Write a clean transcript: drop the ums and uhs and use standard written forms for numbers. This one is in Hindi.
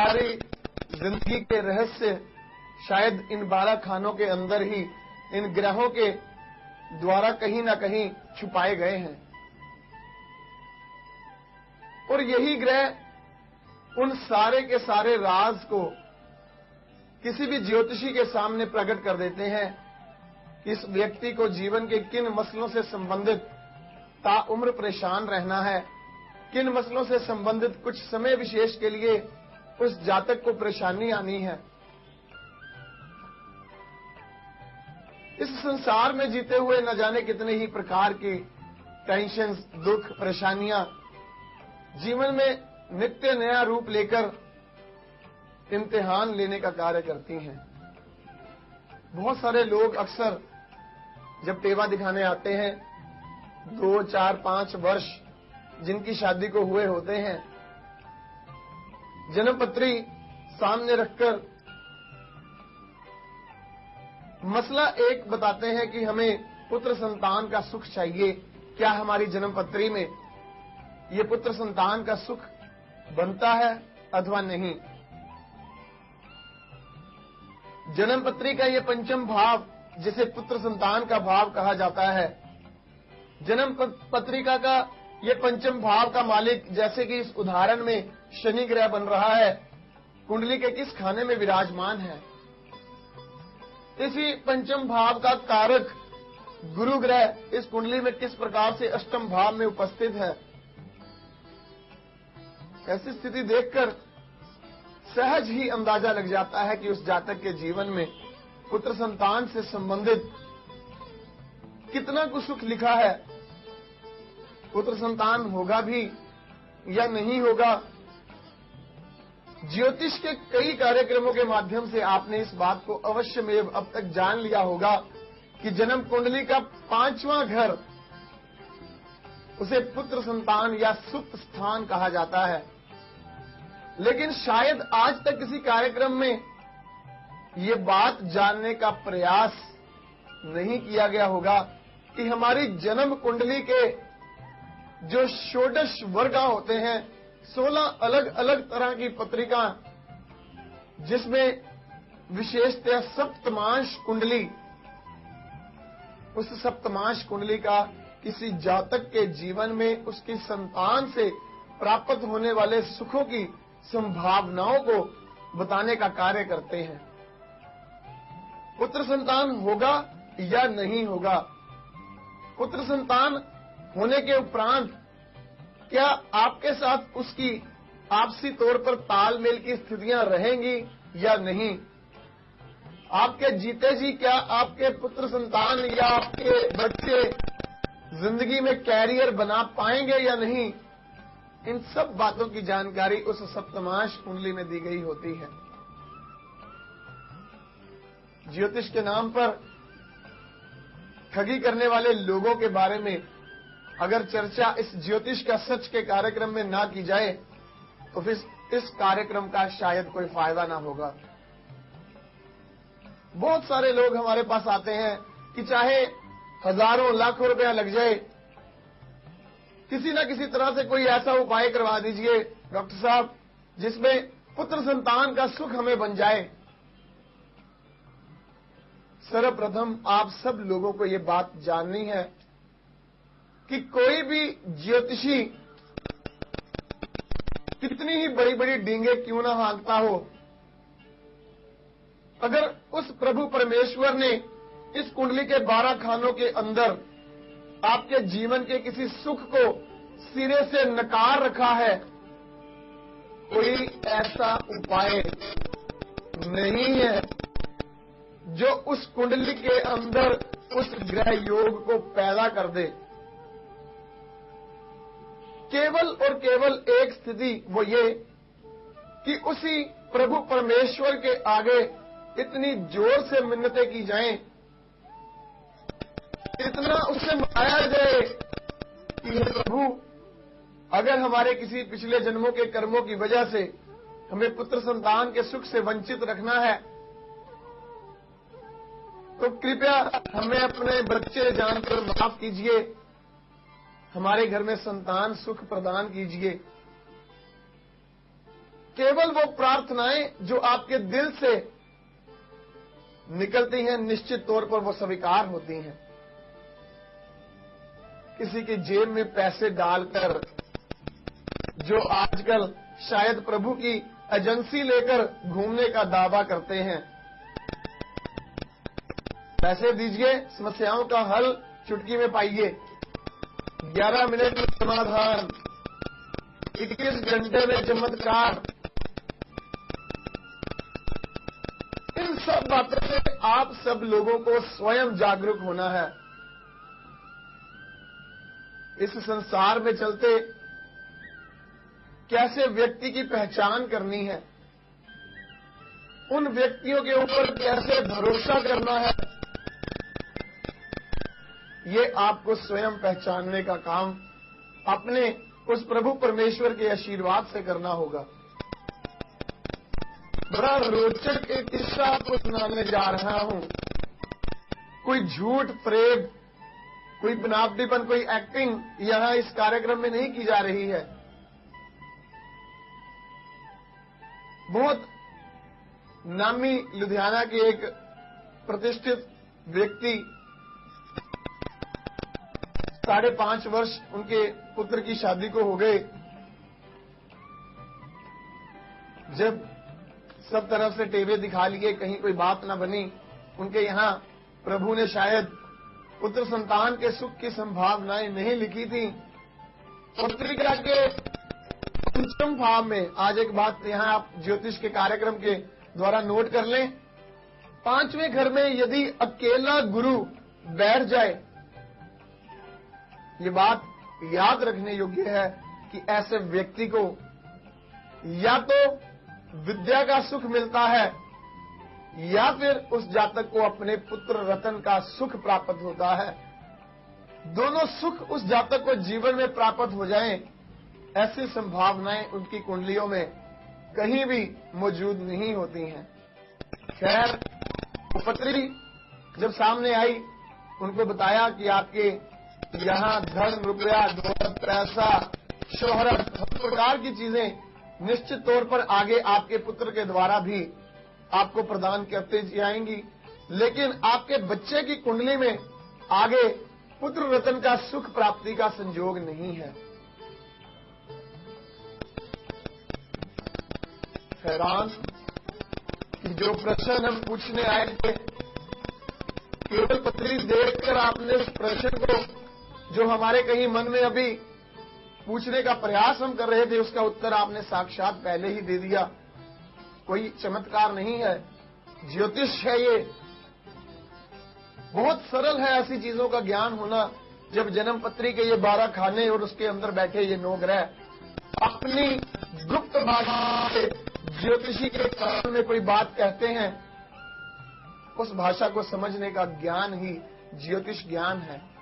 हमारी जिंदगी के रहस्य शायद इन 12 खानों के अंदर ही, इन ग्रहों के द्वारा कहीं ना कहीं छुपाए गए हैं। और यही ग्रह उन सारे के सारे राज को किसी भी ज्योतिषी के सामने प्रकट कर देते हैं कि इस व्यक्ति को जीवन के किन मसलों से संबंधित ताउम्र परेशान रहना है, किन मसलों से संबंधित कुछ समय विशेष के लिए उस जातक को परेशानी आनी है। इस संसार में जीते हुए न जाने कितने ही प्रकार की टेंशन, दुख, परेशानियां जीवन में नित्य नया रूप लेकर इम्तिहान लेने का कार्य करती हैं। बहुत सारे लोग अक्सर जब टेवा दिखाने आते हैं, 2, 4, 5 वर्ष जिनकी शादी को हुए होते हैं, जन्मपत्री सामने रखकर मसला एक बताते हैं कि हमें पुत्र संतान का सुख चाहिए। क्या हमारी जन्मपत्री में ये पुत्र संतान का सुख बनता है अथवा नहीं? जन्मपत्री का ये पंचम भाव, जिसे पुत्र संतान का भाव कहा जाता है, जन्म पत्रिका का ये पंचम भाव का मालिक, जैसे कि इस उदाहरण में शनि ग्रह बन रहा है, कुंडली के किस खाने में विराजमान है। इसी पंचम भाव का कारक गुरु ग्रह इस कुंडली में किस प्रकार से अष्टम भाव में उपस्थित है। ऐसी स्थिति देखकर सहज ही अंदाजा लग जाता है कि उस जातक के जीवन में पुत्र संतान से संबंधित कितना कुछ सुख लिखा है। पुत्र संतान होगा भी या नहीं होगा। ज्योतिष के कई कार्यक्रमों के माध्यम से आपने इस बात को अवश्य में अब तक जान लिया होगा कि जन्म कुंडली का 5वां घर, उसे पुत्र संतान या सुप्त स्थान कहा जाता है। लेकिन शायद आज तक किसी कार्यक्रम में ये बात जानने का प्रयास नहीं किया गया होगा कि हमारी जन्म कुंडली के जो षोडश वर्ग होते हैं, 16 अलग अलग तरह की पत्रिका, जिसमें विशेषतः सप्तमांश कुंडली, उस सप्तमांश कुंडली का किसी जातक के जीवन में उसकी संतान से प्राप्त होने वाले सुखों की संभावनाओं को बताने का कार्य करते हैं। पुत्र संतान होगा या नहीं होगा, पुत्र संतान होने के उपरांत क्या आपके साथ उसकी आपसी तौर पर तालमेल की स्थितियां रहेंगी या नहीं, आपके जीते जी क्या आपके पुत्र संतान या आपके बच्चे जिंदगी में कैरियर बना पाएंगे या नहीं, इन सब बातों की जानकारी उस सप्तमांश कुंडली में दी गई होती है। ज्योतिष के नाम पर ठगी करने वाले लोगों के बारे में अगर चर्चा इस ज्योतिष का सच के कार्यक्रम में ना की जाए तो फिर इस कार्यक्रम का शायद कोई फायदा ना होगा। बहुत सारे लोग हमारे पास आते हैं कि चाहे हजारों लाखों रुपया लग जाए, किसी न किसी तरह से कोई ऐसा उपाय करवा दीजिए डॉक्टर साहब जिसमें पुत्र संतान का सुख हमें बन जाए। सर्वप्रथम आप सब लोगों को ये बात जाननी है कि कोई भी ज्योतिषी कितनी ही बड़ी बड़ी डींगे क्यों ना हाँकता हो, अगर उस प्रभु परमेश्वर ने इस कुंडली के 12 खानों के अंदर आपके जीवन के किसी सुख को सिरे से नकार रखा है, कोई ऐसा उपाय नहीं है जो उस कुंडली के अंदर उस ग्रह योग को पैदा कर दे। केवल और केवल एक स्थिति वो ये कि उसी प्रभु परमेश्वर के आगे इतनी जोर से मिन्नतें की जाएं, इतना उससे मांगा जाए कि हे प्रभु, अगर हमारे किसी पिछले जन्मों के कर्मों की वजह से हमें पुत्र संतान के सुख से वंचित रखना है तो कृपया हमें अपने बच्चे जानकर माफ कीजिए, हमारे घर में संतान सुख प्रदान कीजिए। केवल वो प्रार्थनाएं जो आपके दिल से निकलती हैं, निश्चित तौर पर वो स्वीकार होती हैं। किसी की जेब में पैसे डालकर जो आजकल शायद प्रभु की एजेंसी लेकर घूमने का दावा करते हैं, पैसे दीजिए, समस्याओं का हल चुटकी में पाइए, 11 मिनट में समाधान, 21 घंटे में चमत्कार। इन सब बातों से आप सब लोगों को स्वयं जागरूक होना है। इस संसार में चलते कैसे व्यक्ति की पहचान करनी है, उन व्यक्तियों के ऊपर कैसे भरोसा करना है, ये आपको स्वयं पहचानने का काम अपने उस प्रभु परमेश्वर के आशीर्वाद से करना होगा। बड़ा रोचक एक किस्सा आपको सुनाने जा रहा हूं। कोई झूठ फरेब, कोई बनावटीपन, कोई एक्टिंग यहां इस कार्यक्रम में नहीं की जा रही है। बहुत नामी लुधियाना के एक प्रतिष्ठित व्यक्ति, 5.5 वर्ष उनके पुत्र की शादी को हो गए। जब सब तरफ से टेवे दिखा लिए, कहीं कोई बात न बनी, उनके यहां प्रभु ने शायद पुत्र संतान के सुख की संभावनाएं नहीं लिखी थी। पत्रिका के 5वें भाव में, आज एक बात यहां आप ज्योतिष के कार्यक्रम के द्वारा नोट कर लें, 5वें घर में यदि अकेला गुरु बैठ जाए, ये बात याद रखने योग्य है कि ऐसे व्यक्ति को या तो विद्या का सुख मिलता है या फिर उस जातक को अपने पुत्र रतन का सुख प्राप्त होता है। दोनों सुख उस जातक को जीवन में प्राप्त हो जाएं, ऐसी संभावनाएं उनकी कुंडलियों में कहीं भी मौजूद नहीं होती हैं। खैर, पत्री जब सामने आई, उनको बताया कि आपके यहां धन, रुपया, दौलत, पैसा, शोहरत, हर प्रकार की चीजें निश्चित तौर पर आगे आपके पुत्र के द्वारा भी आपको प्रदान करते जाएंगी, लेकिन आपके बच्चे की कुंडली में आगे पुत्र रतन का सुख प्राप्ति का संयोग नहीं है। हैरान कि जो प्रश्न हम पूछने आए थे, केवल पत्री देखकर आपने उस प्रश्न को, जो हमारे कहीं मन में अभी पूछने का प्रयास हम कर रहे थे, उसका उत्तर आपने साक्षात पहले ही दे दिया। कोई चमत्कार नहीं है, ज्योतिष है ये। बहुत सरल है ऐसी चीजों का ज्ञान होना। जब जन्म पत्री के ये 12 खाने और उसके अंदर बैठे ये 9 ग्रह अपनी गुप्त भाषा से ज्योतिषी के कारण में कोई बात कहते हैं, उस भाषा को समझने का ज्ञान ही ज्योतिष ज्ञान है।